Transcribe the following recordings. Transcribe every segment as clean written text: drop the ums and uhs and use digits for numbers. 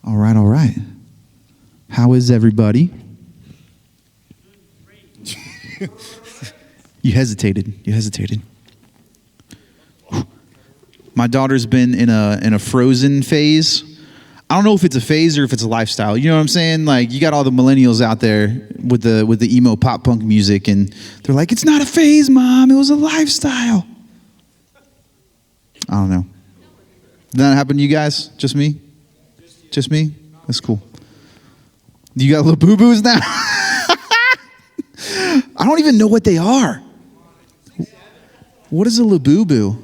All right. How is everybody? You hesitated. My daughter's been in a Frozen phase. I don't know if it's a phase or if it's a lifestyle. You know what I'm saying? Like, you got all the millennials out there with the emo pop punk music, and they're like, "It's not a phase, Mom. It was a lifestyle." I don't know. Did that happen to you guys? Just me? Just me? That's cool. You got little boo-boos now? I don't even know what they are. What is a little boo-boo?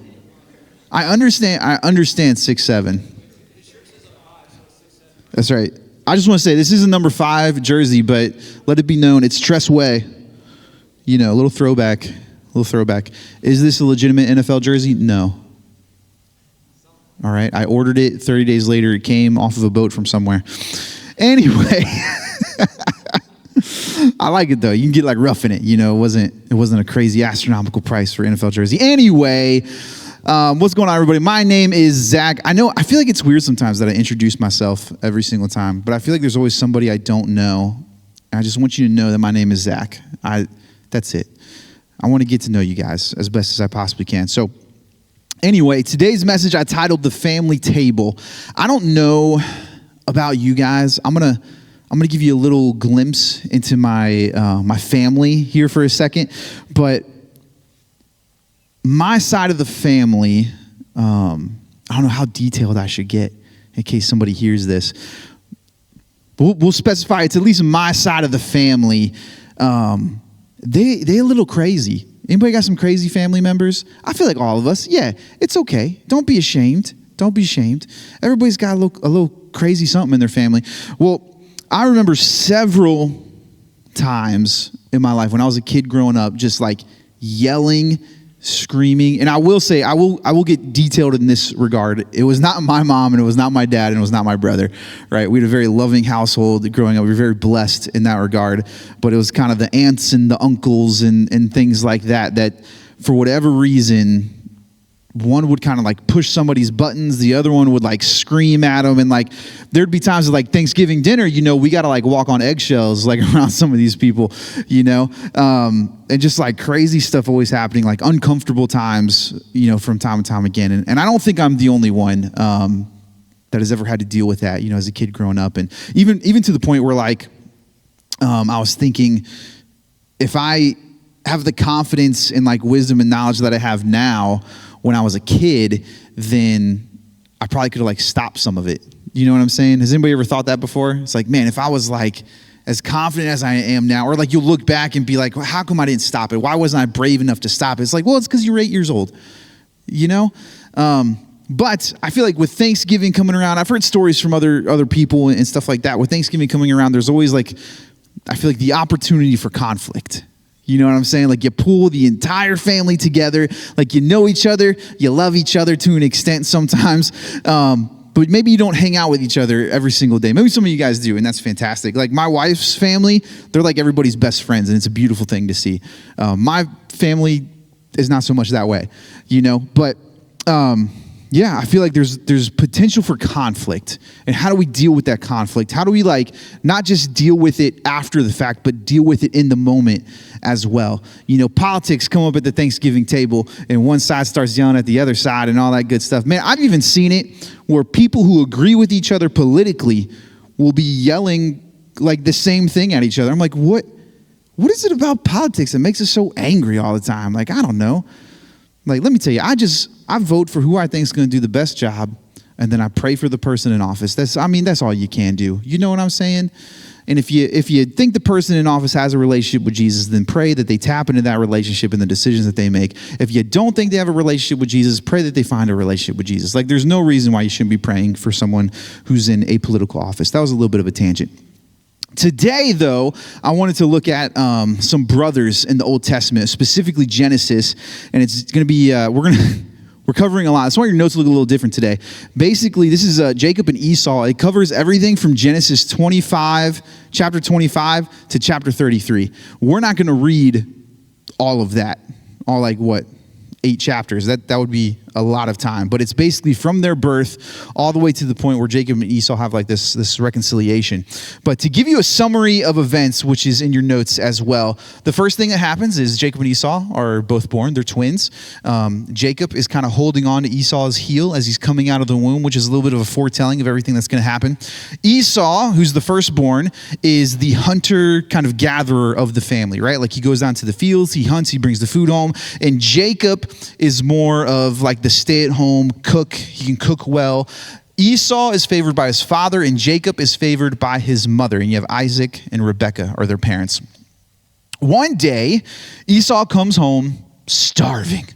I understand 6'7". That's right. I just want to say, this is a number 5 jersey, but let it be known, it's Tress Way. You know, a little throwback. Is this a legitimate NFL jersey? No. All right, I ordered it. 30 days later, it came off of a boat from somewhere. Anyway, I like it though. You can get like rough in it. You know, it wasn't a crazy astronomical price for NFL jersey. Anyway, what's going on, everybody? My name is Zach. I feel like it's weird sometimes that I introduce myself every single time, but I feel like there's always somebody I don't know. And I just want you to know that my name is Zach. That's it. I want to get to know you guys as best as I possibly can. So anyway, today's message I titled The Family Table. I don't know about you guys. I'm gonna give you a little glimpse into my family here for a second, but my side of the family, I don't know how detailed I should get in case somebody hears this. But we'll specify it's at least my side of the family. They a little crazy. Anybody got some crazy family members? I feel like all of us. Yeah, it's okay. Don't be ashamed. Everybody's got a little crazy something in their family. Well, I remember several times in my life when I was a kid growing up, just like yelling, screaming. And I will say, I will get detailed in this regard. It was not my mom, and it was not my dad, and it was not my brother, right? We had a very loving household growing up. We were very blessed in that regard. But it was kind of the aunts and the uncles and things like that for whatever reason, one would kind of like push somebody's buttons. The other one would like scream at them. And like, there'd be times of like Thanksgiving dinner, you know, we got to like walk on eggshells, like around some of these people, you know, and just like crazy stuff always happening, like uncomfortable times, you know, from time to time again. And I don't think I'm the only one, that has ever had to deal with that, you know, as a kid growing up. And even to the point where like, I was thinking, if I have the confidence and like wisdom and knowledge that I have now, when I was a kid, then I probably could have like stopped some of it. You know what I'm saying? Has anybody ever thought that before? It's like, man, if I was like as confident as I am now, or like you'll look back and be like, well, how come I didn't stop it? Why wasn't I brave enough to stop it? It's like, well, it's because you were 8 years old, you know? But I feel like with Thanksgiving coming around, I've heard stories from other people and stuff like that. With Thanksgiving coming around, there's always like, I feel like the opportunity for conflict. You know what I'm saying? Like you pull the entire family together, like you know each other, you love each other to an extent sometimes, but maybe you don't hang out with each other every single day. Maybe some of you guys do, and that's fantastic. Like my wife's family, they're like everybody's best friends, and it's a beautiful thing to see. My family is not so much that way, you know, but yeah, I feel like there's potential for conflict. And how do we deal with that conflict? How do we like not just deal with it after the fact, but deal with it in the moment as well? You know, politics come up at the Thanksgiving table and one side starts yelling at the other side and all that good stuff. Man, I've even seen it where people who agree with each other politically will be yelling like the same thing at each other. I'm like, what is it about politics that makes us so angry all the time? Like, I don't know. Like, let me tell you, I vote for who I think is going to do the best job, and then I pray for the person in office. That's all you can do. You know what I'm saying? And if you think the person in office has a relationship with Jesus, then pray that they tap into that relationship and the decisions that they make. If you don't think they have a relationship with Jesus, pray that they find a relationship with Jesus. Like, there's no reason why you shouldn't be praying for someone who's in a political office. That was a little bit of a tangent. Today, though, I wanted to look at some brothers in the Old Testament, specifically Genesis, and it's going to be we're covering a lot. That's why your notes look a little different today. Basically, this is Jacob and Esau. It covers everything from Genesis chapter 25 to chapter 33. We're not going to read all of that, all like what 8 chapters. That would be a lot of time, but it's basically from their birth all the way to the point where Jacob and Esau have like this reconciliation. But to give you a summary of events, which is in your notes as well, the first thing that happens is Jacob and Esau are both born. They're twins. Jacob is kind of holding on to Esau's heel as he's coming out of the womb, which is a little bit of a foretelling of everything that's going to happen. Esau, who's the firstborn, is the hunter kind of gatherer of the family, right? Like he goes down to the fields, he hunts, he brings the food home. And Jacob is more of like the stay-at-home cook. He can cook well. Esau is favored by his father, and Jacob is favored by his mother. And you have Isaac and Rebekah are their parents. One day, Esau comes home starving.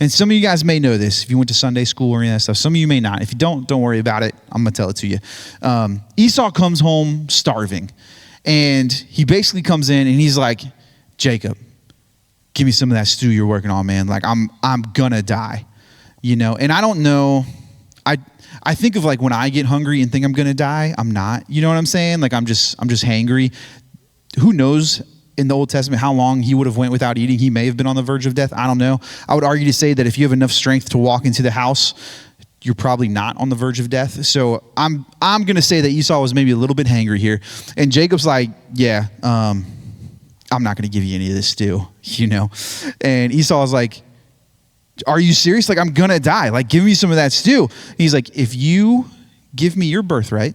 And some of you guys may know this if you went to Sunday school or any of that stuff. Some of you may not. If you don't worry about it. I'm going to tell it to you. Esau comes home starving. And he basically comes in and he's like, Jacob, give me some of that stew you're working on, man. Like I'm gonna die, you know? And I don't know. I think of like when I get hungry and think I'm gonna die, I'm not, you know what I'm saying? Like I'm just hangry. Who knows in the Old Testament how long he would have went without eating? He may have been on the verge of death. I don't know. I would argue to say that if you have enough strength to walk into the house, you're probably not on the verge of death. So I'm gonna say that Esau was maybe a little bit hangry here. And Jacob's like, yeah, I'm not going to give you any of this stew, you know? And Esau is like, are you serious? Like, I'm going to die. Like, give me some of that stew. He's like, if you give me your birthright,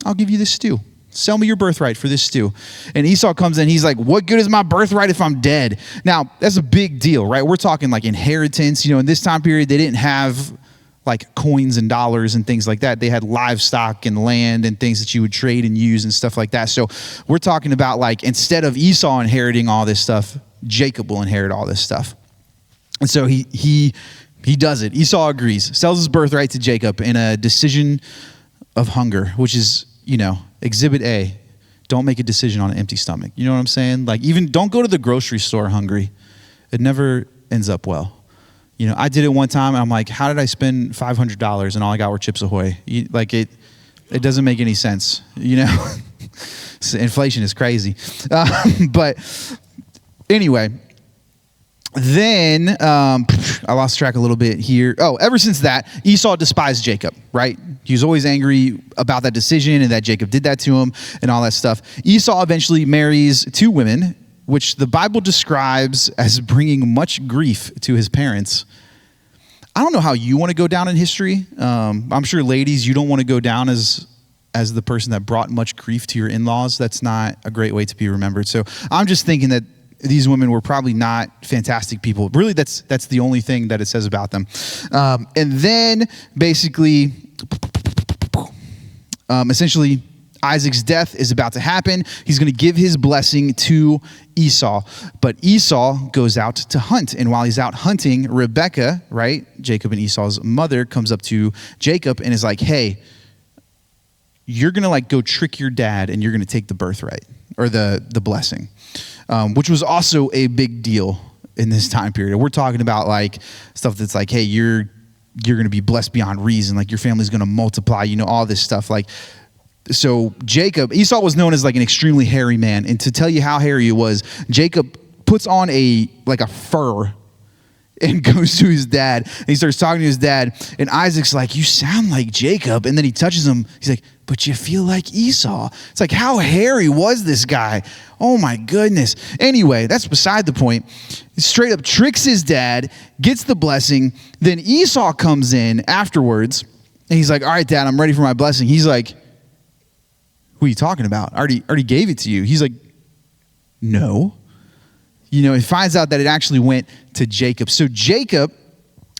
I'll give you this stew. Sell me your birthright for this stew. And Esau comes in. He's like, what good is my birthright if I'm dead? Now, that's a big deal, right? We're talking like inheritance. You know, in this time period, they didn't have like coins and dollars and things like that. They had livestock and land and things that you would trade and use and stuff like that. So we're talking about like, instead of Esau inheriting all this stuff, Jacob will inherit all this stuff. And so he does it. Esau agrees, sells his birthright to Jacob in a decision of hunger, which is, you know, exhibit A. Don't make a decision on an empty stomach. You know what I'm saying? Like, even don't go to the grocery store hungry. It never ends up well. You know, I did it one time, and I'm like, how did I spend $500 and all I got were Chips Ahoy? Like, it doesn't make any sense, you know? Inflation is crazy. But anyway, then I lost track a little bit here. Oh, ever since that, Esau despised Jacob, right? He was always angry about that decision and that Jacob did that to him and all that stuff. Esau eventually marries two women, which the Bible describes as bringing much grief to his parents. I don't know how you want to go down in history. I'm sure, ladies, you don't want to go down as the person that brought much grief to your in-laws. That's not a great way to be remembered. So I'm just thinking that these women were probably not fantastic people. Really, that's the only thing that it says about them. And then basically, essentially, Isaac's death is about to happen. He's going to give his blessing to Esau. But Esau goes out to hunt. And while he's out hunting, Rebekah, right, Jacob and Esau's mother, comes up to Jacob and is like, hey, you're going to like go trick your dad and you're going to take the birthright or the blessing, which was also a big deal in this time period. We're talking about like stuff that's like, hey, you're going to be blessed beyond reason. Like your family's going to multiply, you know, all this stuff. Like, so Esau was known as like an extremely hairy man. And to tell you how hairy he was, Jacob puts on a fur and goes to his dad. And he starts talking to his dad. And Isaac's like, you sound like Jacob. And then he touches him. He's like, but you feel like Esau. It's like, how hairy was this guy? Oh my goodness. Anyway, that's beside the point. He straight up tricks his dad, gets the blessing. Then Esau comes in afterwards. And he's like, all right, Dad, I'm ready for my blessing. He's like, what are you talking about? I already gave it to you. He's like, no. You know, he finds out that it actually went to Jacob. So Jacob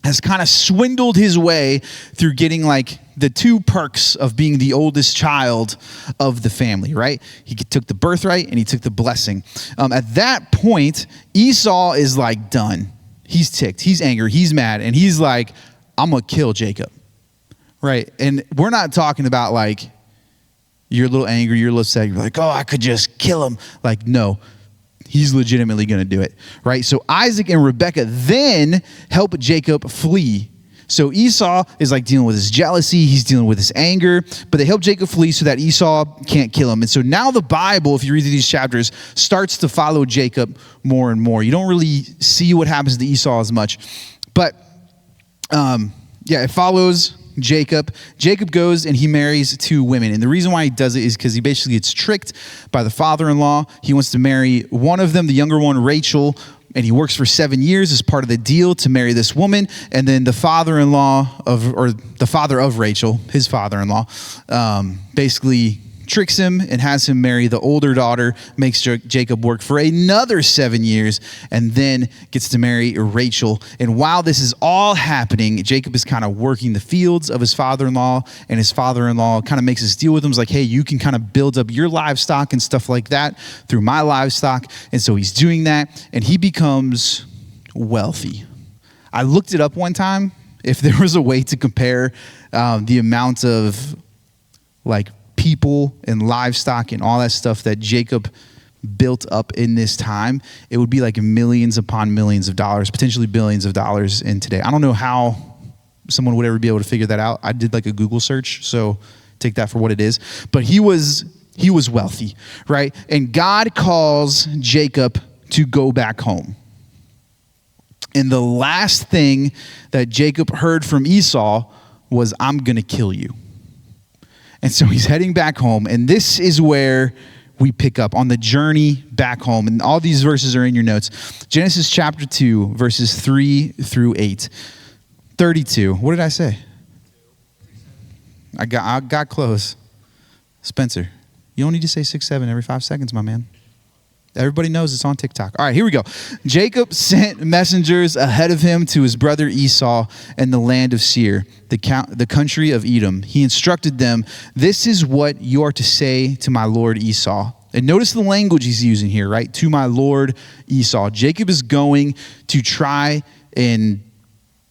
has kind of swindled his way through getting like the two perks of being the oldest child of the family, right? He took the birthright and he took the blessing. At that point, Esau is like done. He's ticked. He's angry. He's mad. And he's like, I'm going to kill Jacob, right? And we're not talking about like, you're a little angry, you're a little sad, you're like, oh, I could just kill him. Like, no, he's legitimately going to do it, right? So Isaac and Rebekah then help Jacob flee. So Esau is like dealing with his jealousy, he's dealing with his anger, but they help Jacob flee so that Esau can't kill him. And so now the Bible, if you read through these chapters, starts to follow Jacob more and more. You don't really see what happens to Esau as much. But It follows Jacob. Jacob goes and he marries two women. And the reason why he does it is because he basically gets tricked by the father-in-law. He wants to marry one of them, the younger one, Rachel, and he works for 7 years as part of the deal to marry this woman. And then the father-in-law the father of Rachel, his father-in-law, basically tricks him and has him marry the older daughter, makes Jacob work for another 7 years, and then gets to marry Rachel. And while this is all happening, Jacob is kind of working the fields of his father-in-law, and his father-in-law kind of makes this deal with him. He's like, hey, you can kind of build up your livestock and stuff like that through my livestock. And so he's doing that, and he becomes wealthy. I looked it up one time, if there was a way to compare the amount of people and livestock and all that stuff that Jacob built up in this time, it would be like millions upon millions of dollars, potentially billions of dollars in today. I don't know how someone would ever be able to figure that out. I did like a Google search, so take that for what it is. But he was wealthy, right? And God calls Jacob to go back home. And the last thing that Jacob heard from Esau was, I'm going to kill you. And so he's heading back home, and this is where we pick up on the journey back home. And all these verses are in your notes. Genesis chapter 2, verses 3 through 8. 32. What did I say? I got close. Spencer, you don't need to say 6, 7 every 5 seconds, my man. Everybody knows it's on TikTok. All right, here we go. Jacob sent messengers ahead of him to his brother Esau in the land of Seir, the country of Edom. He instructed them, this is what you are to say to my lord Esau. And notice the language he's using here, right? To my lord Esau. Jacob is going to try and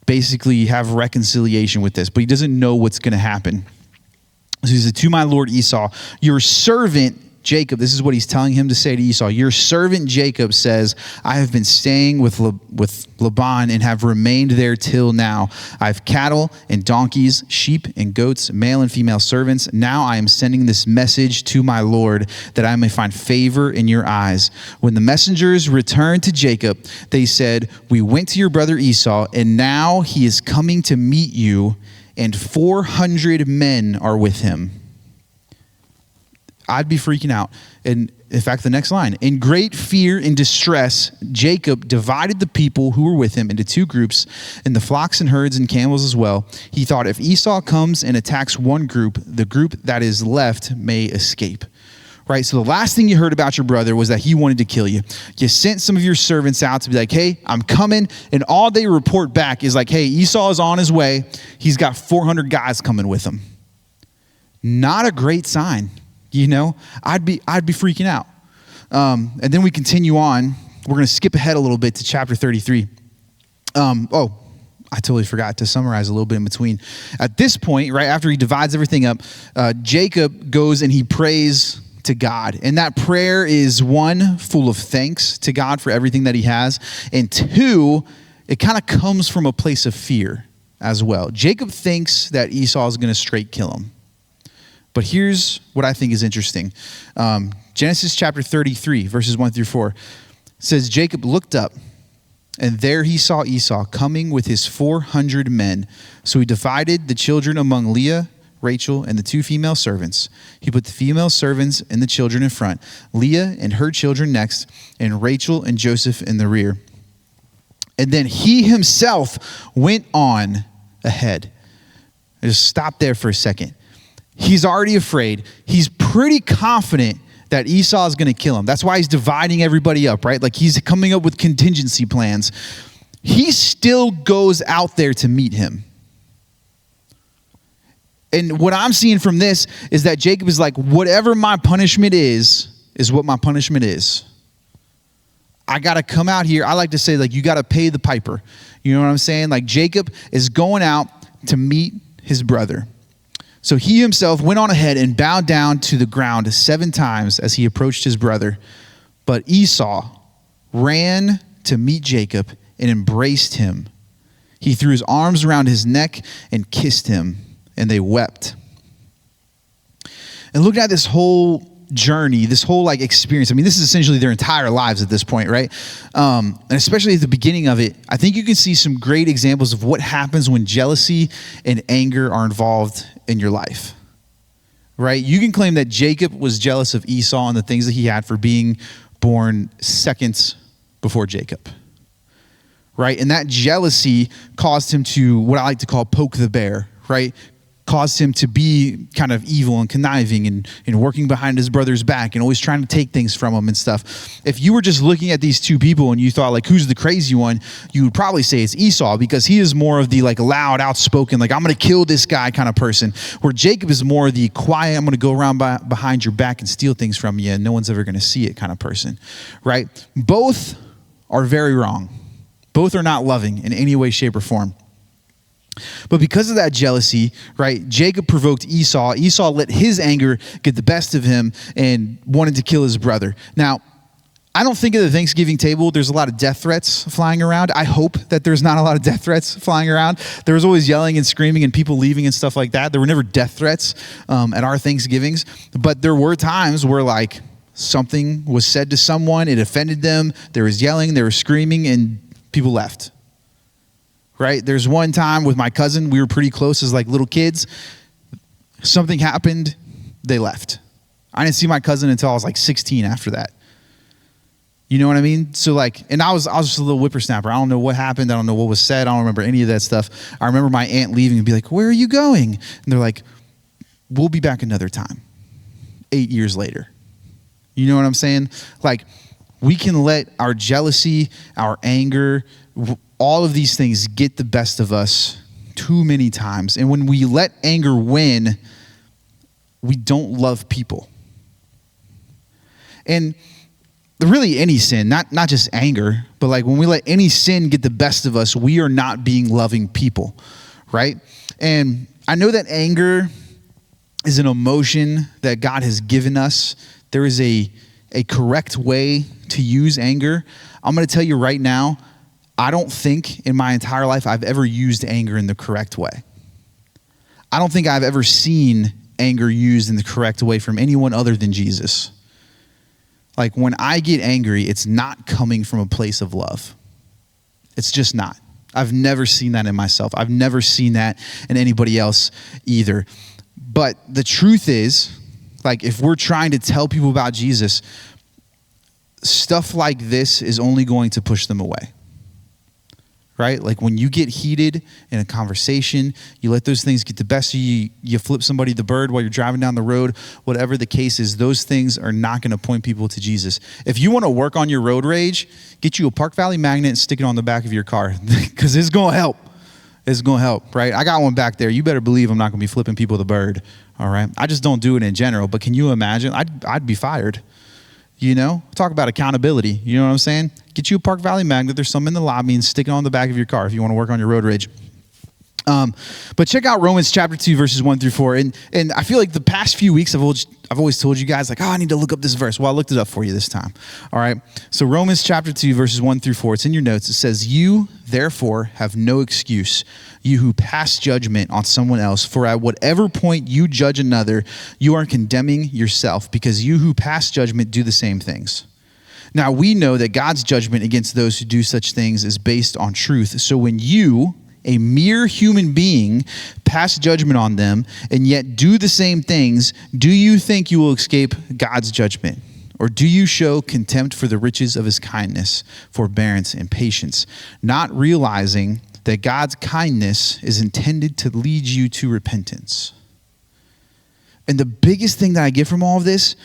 basically have reconciliation with this, but he doesn't know what's going to happen. So he said, to my lord Esau, your servant Jacob, this is what he's telling him to say to Esau. Your servant Jacob says, I have been staying with Laban and have remained there till now. I have cattle and donkeys, sheep and goats, male and female servants. Now I am sending this message to my Lord that I may find favor in your eyes. When the messengers returned to Jacob, they said, we went to your brother Esau, and now he is coming to meet you, and 400 men are with him. I'd be freaking out. And in fact, the next line, in great fear and distress, Jacob divided the people who were with him into two groups, and the flocks and herds and camels as well. He thought, if Esau comes and attacks one group, the group that is left may escape. Right? So the last thing you heard about your brother was that he wanted to kill you. You sent some of your servants out to be like, hey, I'm coming. And all they report back is like, hey, Esau is on his way. He's got 400 guys coming with him. Not a great sign. You know, I'd be freaking out. And then we continue on. We're going to skip ahead a little bit to chapter 33. I totally forgot to summarize a little bit in between. At this point, right after he divides everything up, Jacob goes and he prays to God. And that prayer is, one, full of thanks to God for everything that he has. And two, it kind of comes from a place of fear as well. Jacob thinks that Esau is going to straight kill him. But here's what I think is interesting. Genesis chapter 33, verses 1 through 4 says, Jacob looked up, and there he saw Esau coming with his 400 men. So he divided the children among Leah, Rachel, and the two female servants. He put the female servants and the children in front, Leah and her children next, and Rachel and Joseph in the rear. And then he himself went on ahead. I just stop there for a second. He's already afraid. He's pretty confident that Esau is going to kill him. That's why he's dividing everybody up, right? Like he's coming up with contingency plans. He still goes out there to meet him. And what I'm seeing from this is that Jacob is like, whatever my punishment is what my punishment is. I got to come out here. I like to say, like, you got to pay the piper. You know what I'm saying? Like Jacob is going out to meet his brother. So he himself went on ahead and bowed down to the ground 7 times as he approached his brother. But Esau ran to meet Jacob and embraced him. He threw his arms around his neck and kissed him, and they wept. And looking at this whole journey, this whole like experience, I mean, this is essentially their entire lives at this point, right? And especially at the beginning of it, I think you can see some great examples of what happens when jealousy and anger are involved in your life, right? You can claim that Jacob was jealous of Esau and the things that he had for being born seconds before Jacob, right? And that jealousy caused him to, what I like to call, poke the bear, right? Caused him to be kind of evil and conniving and working behind his brother's back and always trying to take things from him and stuff. If you were just looking at these two people and you thought, like, who's the crazy one, you would probably say it's Esau, because he is more of the like loud, outspoken, like, I'm going to kill this guy kind of person, where Jacob is more the quiet, I'm going to go around behind your back and steal things from you and no one's ever going to see it kind of person, right? Both are very wrong. Both are not loving in any way, shape, or form. But because of that jealousy, right, Jacob provoked Esau. Esau let his anger get the best of him and wanted to kill his brother. Now, I don't think at the Thanksgiving table there's a lot of death threats flying around. I hope that there's not a lot of death threats flying around. There was always yelling and screaming and people leaving and stuff like that. There were never death threats at our Thanksgivings. But there were times where, like, something was said to someone, it offended them, there was yelling, there was screaming, and people left. Right? There's one time with my cousin, we were pretty close as like little kids. Something happened, they left. I didn't see my cousin until I was like 16 after that. You know what I mean? So like, and I was just a little whippersnapper. I don't know what happened. I don't know what was said. I don't remember any of that stuff. I remember my aunt leaving and be like, where are you going? And they're like, we'll be back another time. 8 years later. You know what I'm saying? Like, we can let our jealousy, our anger, all of these things get the best of us too many times. And when we let anger win, we don't love people. And really any sin, not just anger, but like when we let any sin get the best of us, we are not being loving people, right? And I know that anger is an emotion that God has given us. There is a correct way to use anger. I'm going to tell you right now, I don't think in my entire life I've ever used anger in the correct way. I don't think I've ever seen anger used in the correct way from anyone other than Jesus. Like, when I get angry, it's not coming from a place of love. It's just not. I've never seen that in myself. I've never seen that in anybody else either. But the truth is, like, if we're trying to tell people about Jesus, stuff like this is only going to push them away. Right? Like, when you get heated in a conversation, you let those things get the best of you, you flip somebody the bird while you're driving down the road, whatever the case is, those things are not going to point people to Jesus. If you want to work on your road rage, get you a Park Valley magnet and stick it on the back of your car, because it's going to help. It's going to help, right? I got one back there. You better believe I'm not going to be flipping people the bird, all right? I just don't do it in general, but can you imagine? I'd be fired. You know, talk about accountability. You know what I'm saying? Get you a Park Valley magnet. There's some in the lobby, and stick it on the back of your car if you want to work on your road rage. But check out Romans chapter 2, verses 1 through 4. And I feel like the past few weeks I've always told you guys, like, I need to look up this verse. Well, I looked it up for you this time. All right. So Romans chapter 2, verses 1 through 4. It's in your notes. It says, you, therefore, have no excuse, you who pass judgment on someone else. For at whatever point you judge another, you are condemning yourself, because you who pass judgment do the same things. Now we know that God's judgment against those who do such things is based on truth. So when you, a mere human being, pass judgment on them and yet do the same things, do you think you will escape God's judgment? Or do you show contempt for the riches of his kindness, forbearance, and patience, not realizing that God's kindness is intended to lead you to repentance? And the biggest thing that I get from all of this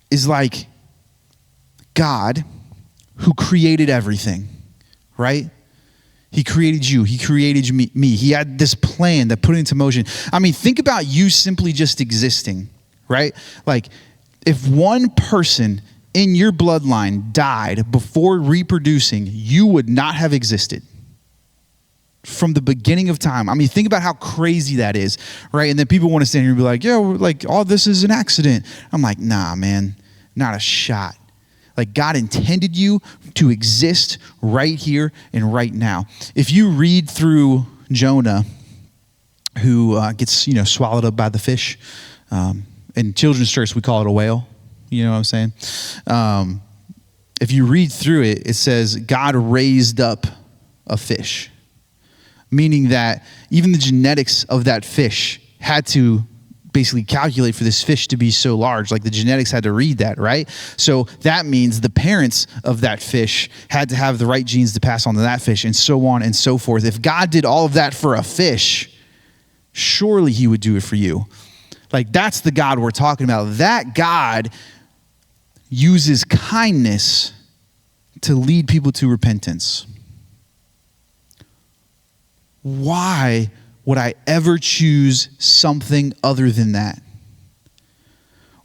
is, like, God, who created everything, right? He created you. He created me. He had this plan that put it into motion. I mean, think about you simply just existing, right? Like, if one person in your bloodline died before reproducing, you would not have existed from the beginning of time. I mean, think about how crazy that is, right? And then people want to stand here and be like, yeah, like, all this is an accident. I'm like, nah, man, not a shot. Like, God intended you to exist right here and right now. If you read through Jonah, who gets, swallowed up by the fish, In children's church, we call it a whale. You know what I'm saying? If you read through it, it says God raised up a fish, meaning that even the genetics of that fish had to basically calculate for this fish to be so large. Like the genetics had to read that, right? So that means the parents of that fish had to have the right genes to pass on to that fish, and so on and so forth. If God did all of that for a fish, surely he would do it for you. Like, that's the God we're talking about. That God uses kindness to lead people to repentance. Why would I ever choose something other than that?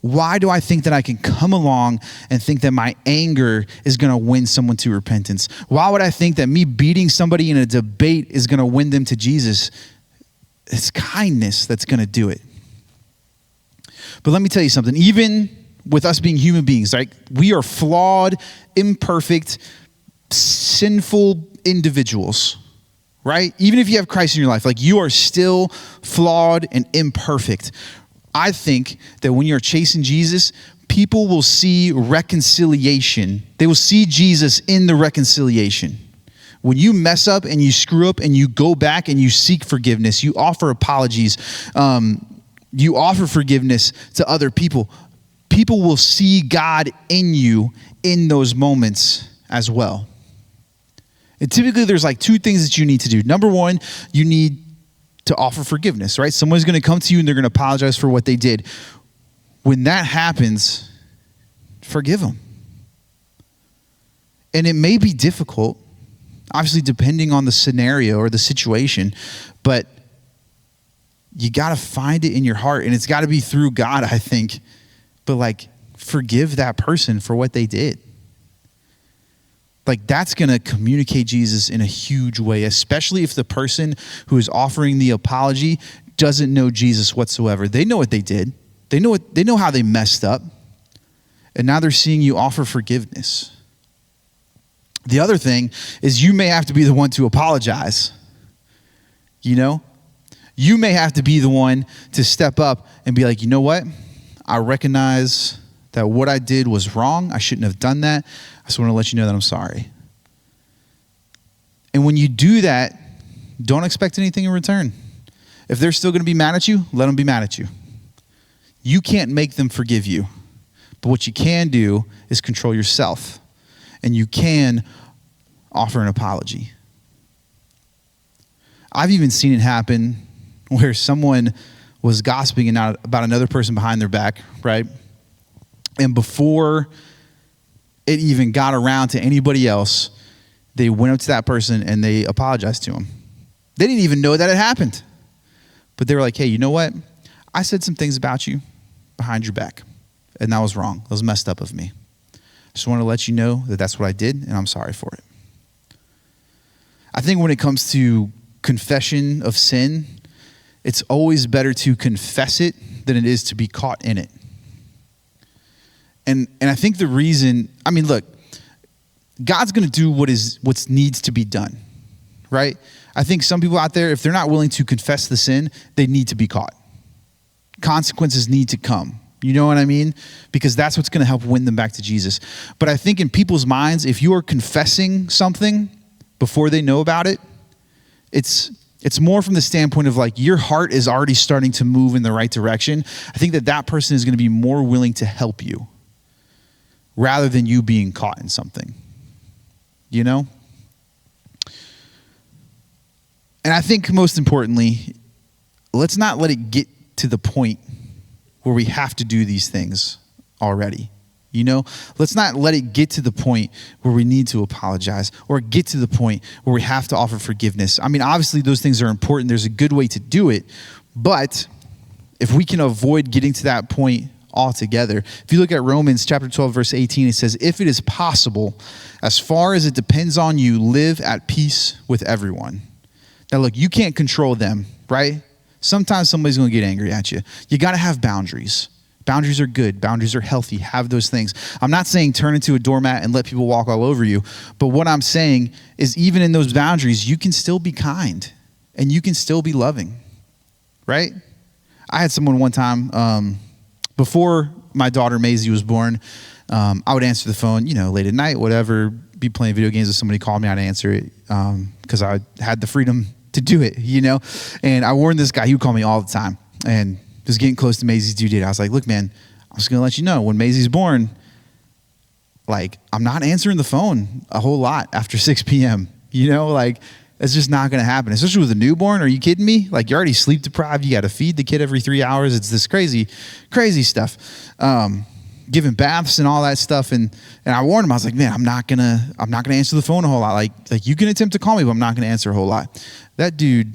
Why do I think that I can come along and think that my anger is going to win someone to repentance? Why would I think that me beating somebody in a debate is going to win them to Jesus? It's kindness that's going to do it. But let me tell you something. Even with us being human beings, right? We are flawed, imperfect, sinful individuals, right? Even if you have Christ in your life, like, you are still flawed and imperfect. I think that when you're chasing Jesus, people will see reconciliation. They will see Jesus in the reconciliation. When you mess up and you screw up and you go back and you seek forgiveness, you offer apologies, you offer forgiveness to other people, people will see God in you in those moments as well. And typically there's like two things that you need to do. Number one, you need to offer forgiveness, right? Someone's going to come to you and they're going to apologize for what they did. When that happens, forgive them. And it may be difficult, obviously depending on the scenario or the situation, but you got to find it in your heart, and it's got to be through God, I think. But like, forgive that person for what they did. Like, that's going to communicate Jesus in a huge way, especially if the person who is offering the apology doesn't know Jesus whatsoever. They know what they did. They know how they messed up. And now they're seeing you offer forgiveness. The other thing is, you may have to be the one to apologize. You know? You may have to be the one to step up and be like, you know what? I recognize that what I did was wrong. I shouldn't have done that. I just want to let you know that I'm sorry. And when you do that, don't expect anything in return. If they're still going to be mad at you, let them be mad at you. You can't make them forgive you. But what you can do is control yourself. And you can offer an apology. I've even seen it happen where someone was gossiping about another person behind their back, right? And before it even got around to anybody else, they went up to that person and they apologized to him. They didn't even know that it happened. But they were like, hey, you know what? I said some things about you behind your back, and that was wrong. That was messed up of me. I just want to let you know that that's what I did, and I'm sorry for it. I think when it comes to confession of sin, it's always better to confess it than it is to be caught in it. And I think the reason, I mean, look, God's going to do what needs to be done, right? I think some people out there, if they're not willing to confess the sin, they need to be caught. Consequences need to come. You know what I mean? Because that's what's going to help win them back to Jesus. But I think in people's minds, if you are confessing something before they know about it, it's more from the standpoint of like, your heart is already starting to move in the right direction. I think that person is going to be more willing to help you rather than you being caught in something, you know? And I think most importantly, let's not let it get to the point where we have to do these things already. You know, let's not let it get to the point where we need to apologize or get to the point where we have to offer forgiveness. I mean, obviously those things are important. There's a good way to do it. But if we can avoid getting to that point altogether, if you look at Romans chapter 12, verse 18, it says, if it is possible, as far as it depends on you, live at peace with everyone. Now look, you can't control them, right? Sometimes somebody's going to get angry at you. You got to have boundaries. Boundaries are good. Boundaries are healthy. Have those things. I'm not saying turn into a doormat and let people walk all over you. But what I'm saying is, even in those boundaries, you can still be kind and you can still be loving, right? I had someone one time Before my daughter Maisie was born, I would answer the phone, late at night, whatever, be playing video games. If somebody called me, I'd answer it because I had the freedom to do it, And I warned this guy, he would call me all the time. And it was getting close to Maisie's due date. I was like, look, man, I'm just going to let you know, when Maisie's born, I'm not answering the phone a whole lot after 6 p.m., it's just not going to happen, especially with a newborn. Are you kidding me? You're already sleep deprived. You got to feed the kid every 3 hours. It's this crazy, crazy stuff. Giving baths and all that stuff. And I warned him, I was like, man, I'm not going to answer the phone a whole lot. Like you can attempt to call me, but I'm not going to answer a whole lot. That dude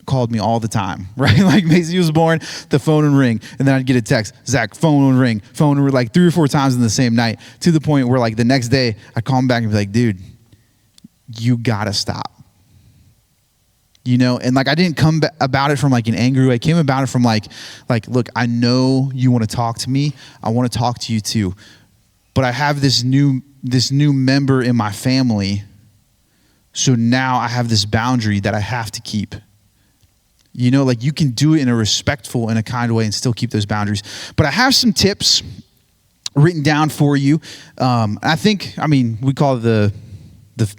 called me all the time, right? Maisie was born, the phone would ring, and then I'd get a text, Zach, phone would ring, 3 or 4 times in the same night, to the point where the next day I'd call him back and be like, dude, you gotta stop. And I didn't come about it from an angry way. I came about it from look, I know you want to talk to me. I want to talk to you too. But I have this new member in my family. So now I have this boundary that I have to keep. You can do it in a respectful and a kind way and still keep those boundaries. But I have some tips written down for you. We call it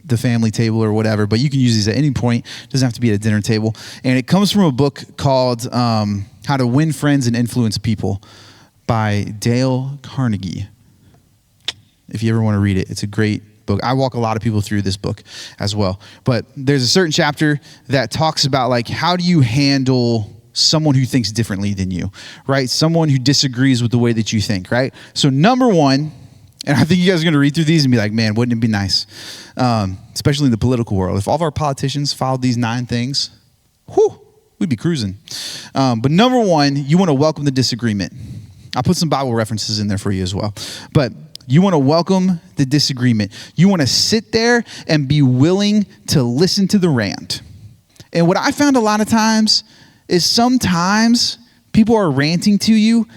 the family table or whatever, but you can use these at any point. It doesn't have to be at a dinner table. And it comes from a book called How to Win Friends and Influence People by Dale Carnegie. If you ever want to read it, it's a great book. I walk a lot of people through this book as well. But there's a certain chapter that talks about how do you handle someone who thinks differently than you, right? Someone who disagrees with the way that you think, right? So number one, and I think you guys are going to read through these and be like, man, wouldn't it be nice? Especially in the political world. If all of our politicians followed these 9 things, we'd be cruising. But number one, you want to welcome the disagreement. I'll put some Bible references in there for you as well. But you want to welcome the disagreement. You want to sit there and be willing to listen to the rant. And what I found a lot of times is sometimes people are ranting to you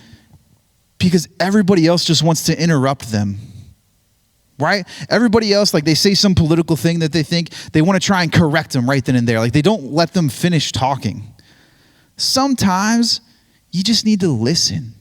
because everybody else just wants to interrupt them, right? Everybody else, they say some political thing that they think, they want to try and correct them right then and there. They don't let them finish talking. Sometimes you just need to listen.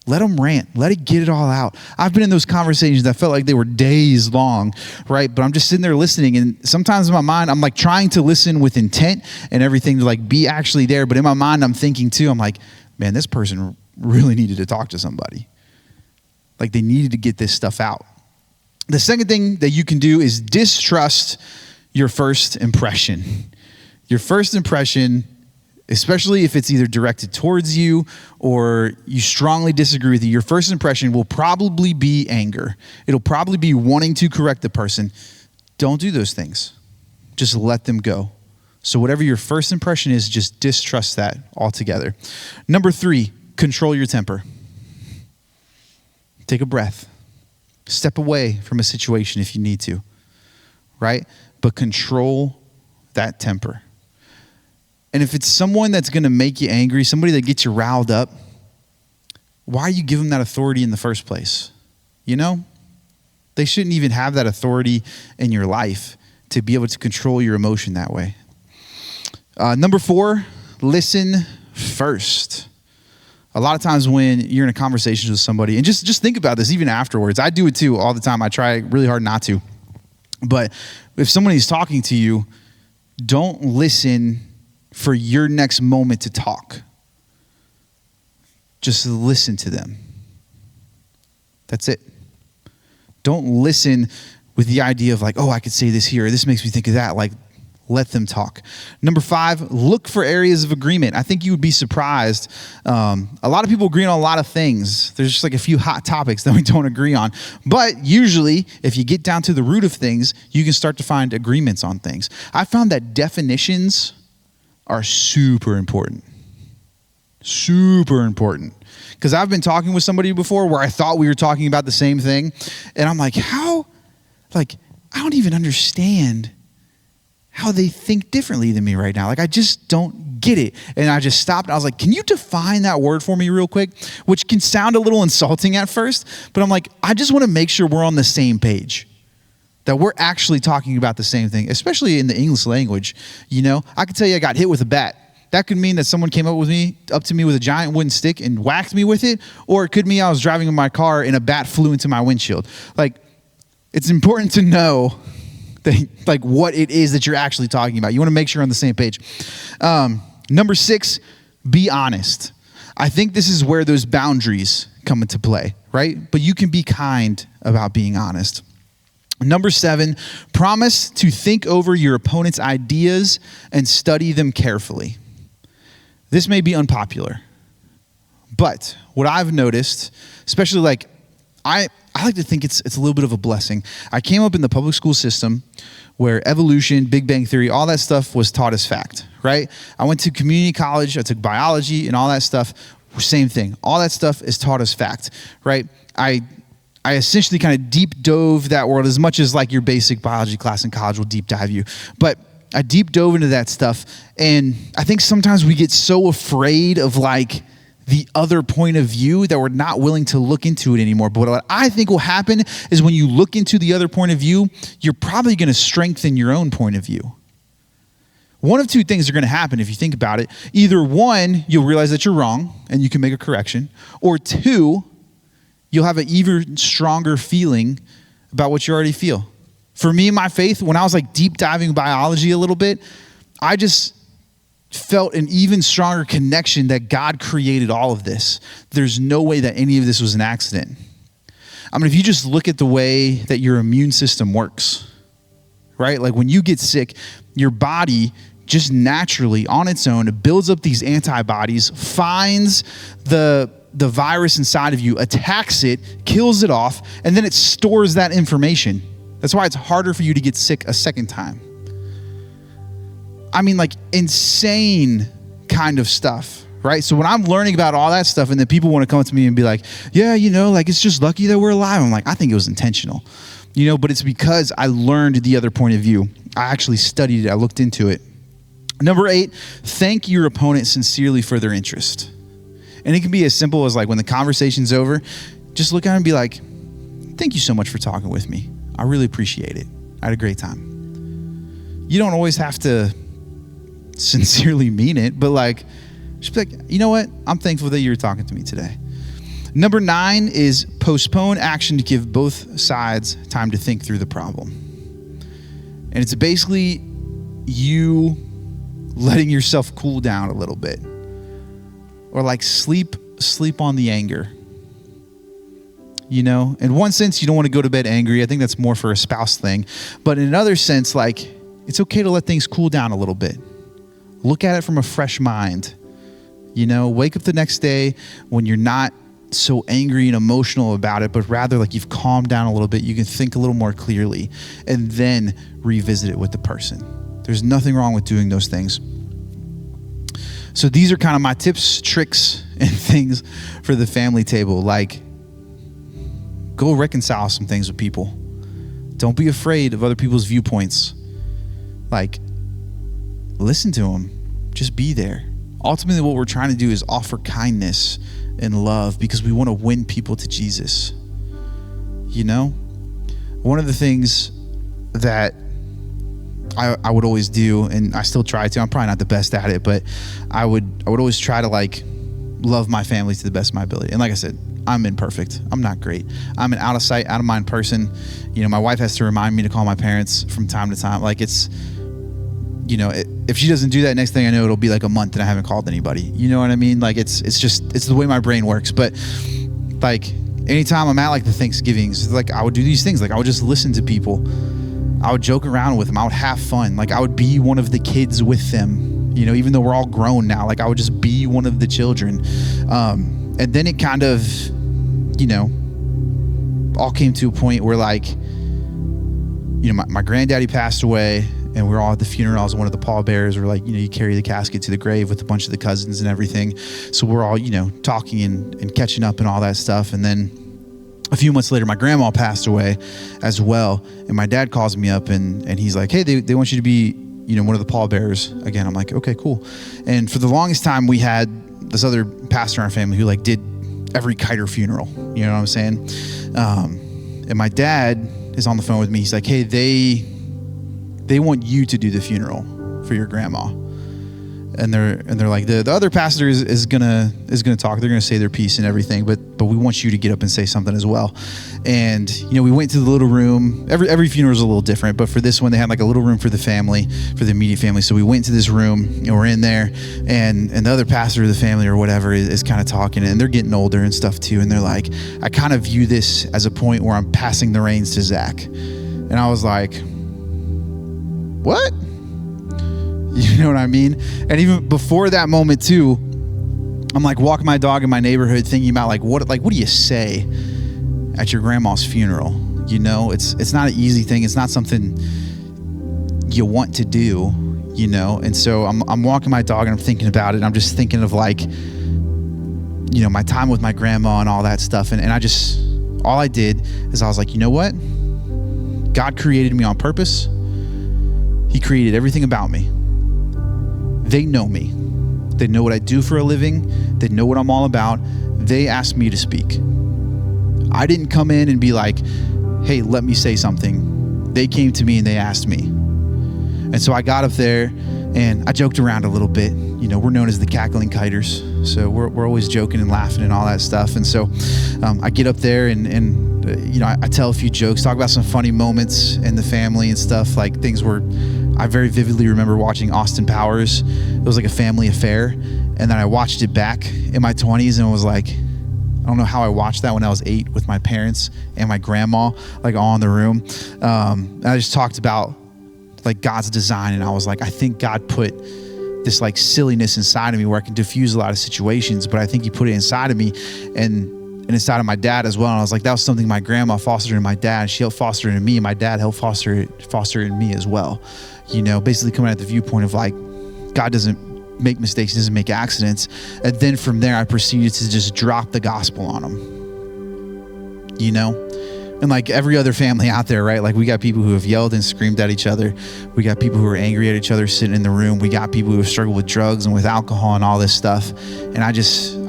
Let them rant. Let it get it all out. I've been in those conversations that felt like they were days long, right? But I'm just sitting there listening, and sometimes in my mind, I'm trying to listen with intent and everything to be actually there. But in my mind, I'm thinking too, I'm like, man, this person really needed to talk to somebody. They needed to get this stuff out. The second thing that you can do is distrust your first impression. Your first impression, especially if it's either directed towards you or you strongly disagree with you, your first impression will probably be anger. It'll probably be wanting to correct the person. Don't do those things. Just let them go. So whatever your first impression is, just distrust that altogether. Number 3, control your temper. Take a breath. Step away from a situation if you need to, right? But control that temper. And if it's someone that's going to make you angry, somebody that gets you riled up, why you give them that authority in the first place? They shouldn't even have that authority in your life to be able to control your emotion that way. Number 4, listen first. A lot of times when you're in a conversation with somebody, and just think about this even afterwards. I do it too all the time. I try really hard not to. But if somebody's talking to you, don't listen for your next moment to talk. Just listen to them. That's it. Don't listen with the idea of I could say this here, or this makes me think of that. Let them talk. Number 5, look for areas of agreement. I think you would be surprised. A lot of people agree on a lot of things. There's just a few hot topics that we don't agree on. But usually, if you get down to the root of things, you can start to find agreements on things. I found that definitions are super important. Super important. Because I've been talking with somebody before where I thought we were talking about the same thing. And I'm like, how? I don't even understand how they think differently than me right now. I just don't get it. And I just stopped. And I was like, can you define that word for me real quick? Which can sound a little insulting at first. But I'm like, I just want to make sure we're on the same page. That we're actually talking about the same thing, especially in the English language. I can tell you I got hit with a bat That could mean that someone came up to me with a giant wooden stick and whacked me with it, or it could mean I was driving in my car and a bat flew into my windshield. Like, it's important to know that, like, what it is that you're actually talking about. You want to make sure you're on the same page. Number 6, be honest. I think this is where those boundaries come into play, right? But you can be kind about being honest. Number 7, promise to think over your opponent's ideas and study them carefully. This may be unpopular, but what I've noticed, especially like, I like to think it's a little bit of a blessing. I came up in the public school system where evolution, Big Bang Theory, all that stuff was taught as fact, right? I went to community college, I took biology and all that stuff, same thing. All that stuff is taught as fact, right? I essentially kind of deep dove that world as much as like your basic biology class in college will deep dive you. But I deep dove into that stuff. And I think sometimes we get so afraid of like the other point of view that we're not willing to look into it anymore. But what I think will happen is when you look into the other point of view, you're probably going to strengthen your own point of view. One of two things are going to happen if you think about it. Either one, you'll realize that you're wrong and you can make a correction. Or two, you'll have an even stronger feeling about what you already feel. For me, my faith, when I was like deep diving biology a little bit, I just felt an even stronger connection that God created all of this. There's no way that any of this was an accident. I mean, if you just look at the way that your immune system works, right? Like when you get sick, your body just naturally on its own builds up these antibodies, finds the virus inside of you, attacks it, kills it off, and then it stores that information. That's why it's harder for you to get sick a second time. I mean, like insane kind of stuff, right? So when I'm learning about all that stuff and then people want to come up to me and be like, yeah, you know, like it's just lucky that we're alive. I'm like, I think it was intentional, you know, but it's because I learned the other point of view. I actually studied it. I looked into it. Number 8, thank your opponent sincerely for their interest. And it can be as simple as like when the conversation's over, just look at them and be like, thank you so much for talking with me. I really appreciate it. I had a great time. You don't always have to sincerely mean it, but like, just be like, you know what? I'm thankful that you're talking to me today. Number 9 is postpone action to give both sides time to think through the problem. And it's basically you letting yourself cool down a little bit. Or like sleep on the anger. You know, in one sense, you don't want to go to bed angry. I think that's more for a spouse thing. But in another sense, like, it's okay to let things cool down a little bit. Look at it from a fresh mind. You know, wake up the next day when you're not so angry and emotional about it, but rather like you've calmed down a little bit. You can think a little more clearly and then revisit it with the person. There's nothing wrong with doing those things. So these are kind of my tips, tricks, and things for the family table. Like, go reconcile some things with people. Don't be afraid of other people's viewpoints. Like, listen to them. Just be there. Ultimately, what we're trying to do is offer kindness and love because we want to win people to Jesus. You know? One of the things that I would always do, and I still try to, I'm probably not the best at it, but I would always try to like love my family to the best of my ability. And like I said, I'm imperfect. I'm not great. I'm an out of sight, out of mind person. You know, my wife has to remind me to call my parents from time to time. Like it's, you know, if she doesn't do that, next thing I know, it'll be like a month and I haven't called anybody. You know what I mean? Like it's the way my brain works. But like anytime I'm at like the Thanksgivings, like I would do these things. Like I would just listen to people. I would joke around with them. I would have fun. Like I would be one of the kids with them, you know, even though we're all grown now, like I would just be one of the children. And then it kind of, you know, all came to a point where like, you know, my granddaddy passed away and we're all at the funeral. I was one of the pallbearers where like, you know, you carry the casket to the grave with a bunch of the cousins and everything. So we're all, you know, talking and catching up and all that stuff. And then a few months later, my grandma passed away as well. And my dad calls me up and he's like, hey, they want you to be, you know, one of the pallbearers again. I'm like, okay, cool. And for the longest time, we had this other pastor in our family who like did every kiter funeral. You know what I'm saying? And my dad is on the phone with me. He's like, hey, they want you to do the funeral for your grandma. and they're like, the other pastor is gonna talk. They're gonna say their piece and everything, but we want you to get up and say something as well. And we went to the little room. Every funeral is a little different, but for this one, they had like a little room for the family, for the immediate family. So we went to this room, we're in there, and the other pastor of the family or whatever is kind of talking, and they're getting older and stuff too. And they're like, I kind of view this as a point where I'm passing the reins to Zach. And I was like, what? You know what I mean? And even before that moment too, I'm like walking my dog in my neighborhood thinking about what do you say at your grandma's funeral? It's not an easy thing. It's not something you want to do, And so I'm walking my dog and I'm thinking about it. And I'm just thinking of my time with my grandma and all that stuff. And all I did is I was like, you know what? God created me on purpose. He created everything about me. They know me. They know what I do for a living. They know what I'm all about. They asked me to speak. I didn't come in and be like, hey, let me say something. They came to me and they asked me. And so I got up there and I joked around a little bit. We're known as the cackling kiters. So we're always joking and laughing and all that stuff. And so I get up there and I tell a few jokes, talk about some funny moments in the family and stuff, like things where I very vividly remember watching Austin Powers. It was like a family affair. And then I watched it back in my 20s and was like, I don't know how I watched that when I was 8 with my parents and my grandma, all in the room. And I just talked about God's design. And I was like, I think God put this silliness inside of me where I can diffuse a lot of situations, but I think he put it inside of me and inside of my dad as well. And I was like, that was something my grandma fostered in my dad. She helped foster it in me, and my dad helped foster it in me as well. Basically coming at the viewpoint of God doesn't make mistakes, doesn't make accidents. And then from there, I proceeded to just drop the gospel on him. And every other family out there, right? We got people who have yelled and screamed at each other. We got people who are angry at each other sitting in the room. We got people who have struggled with drugs and with alcohol and all this stuff. And I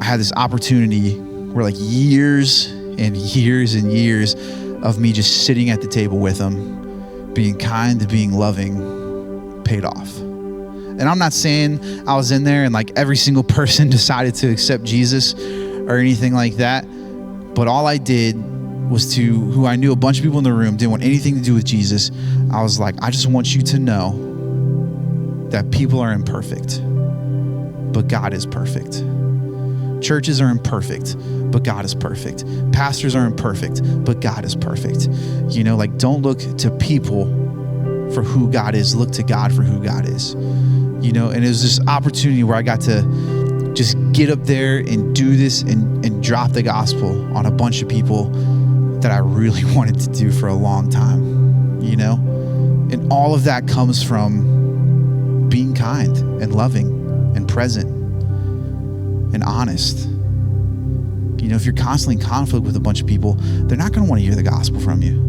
had this opportunity where years and years and years of me just sitting at the table with them, being kind, being loving, paid off. And I'm not saying I was in there and every single person decided to accept Jesus or anything like that. But all I did was who I knew a bunch of people in the room didn't want anything to do with Jesus. I was like, I just want you to know that people are imperfect, but God is perfect. Churches are imperfect, but God is perfect. Pastors are imperfect, but God is perfect. Don't look to people for who God is. Look to God for who God is. And it was this opportunity where I got to just get up there and do this and drop the gospel on a bunch of people that I really wanted to do for a long time, And all of that comes from being kind and loving and present and honest. If you're constantly in conflict with a bunch of people, they're not going to want to hear the gospel from you.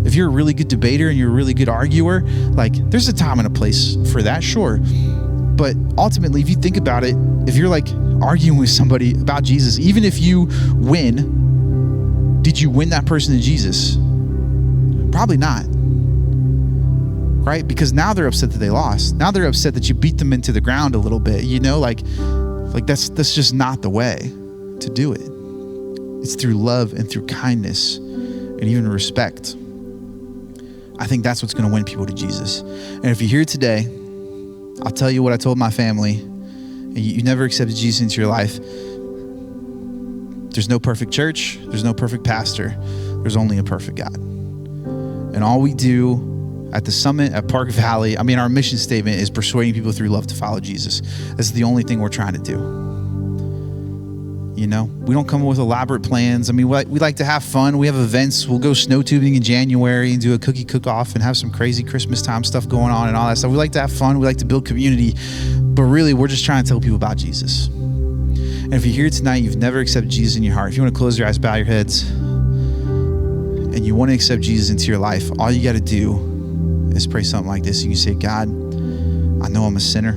If you're a really good debater and you're a really good arguer, there's a time and a place for that, sure. But ultimately, if you think about it, if you're arguing with somebody about Jesus, even if you win, did you win that person to Jesus? Probably not. Right? Because now they're upset that they lost. Now they're upset that you beat them into the ground a little bit, that's just not the way to do it. It's through love and through kindness and even respect. I think that's what's going to win people to Jesus. And if you're here today, I'll tell you what I told my family, and you never accepted Jesus into your life. There's no perfect church. There's no perfect pastor. There's only a perfect God. And all we do at the summit at Park Valley, our mission statement is persuading people through love to follow Jesus. That's the only thing we're trying to do. We don't come up with elaborate plans. We like to have fun. We have events. We'll go snow tubing in January and do a cookie cook-off and have some crazy Christmas time stuff going on and all that stuff. We like to have fun. We like to build community. But really, we're just trying to tell people about Jesus. And if you're here tonight, you've never accepted Jesus in your heart, if you want to close your eyes, bow your heads, and you want to accept Jesus into your life, all you got to do is pray something like this. You can say, God, I know I'm a sinner.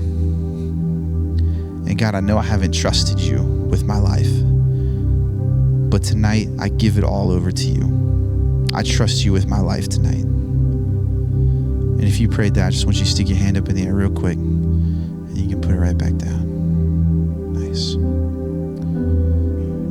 And God, I know I haven't trusted you with my life. But tonight, I give it all over to you. I trust you with my life tonight. And if you prayed that, I just want you to stick your hand up in the air real quick. And you can put put it right back down. Nice.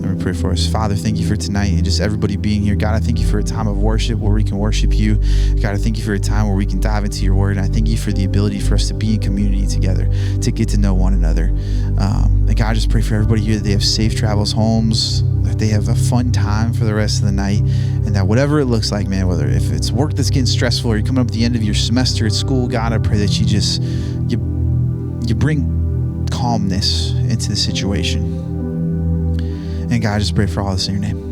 Let me pray for us. Father, thank you for tonight and just everybody being here. God, I thank you for a time of worship where we can worship you. God, I thank you for a time where we can dive into your word. And I thank you for the ability for us to be in community together, to get to know one another. And God, I just pray for everybody here that they have safe travels homes, that they have a fun time for the rest of the night, and that whatever it looks like, man, whether if it's work that's getting stressful or you're coming up at the end of your semester at school, God, I pray that you bring calmness into the situation. And God, I just pray for all this in your name.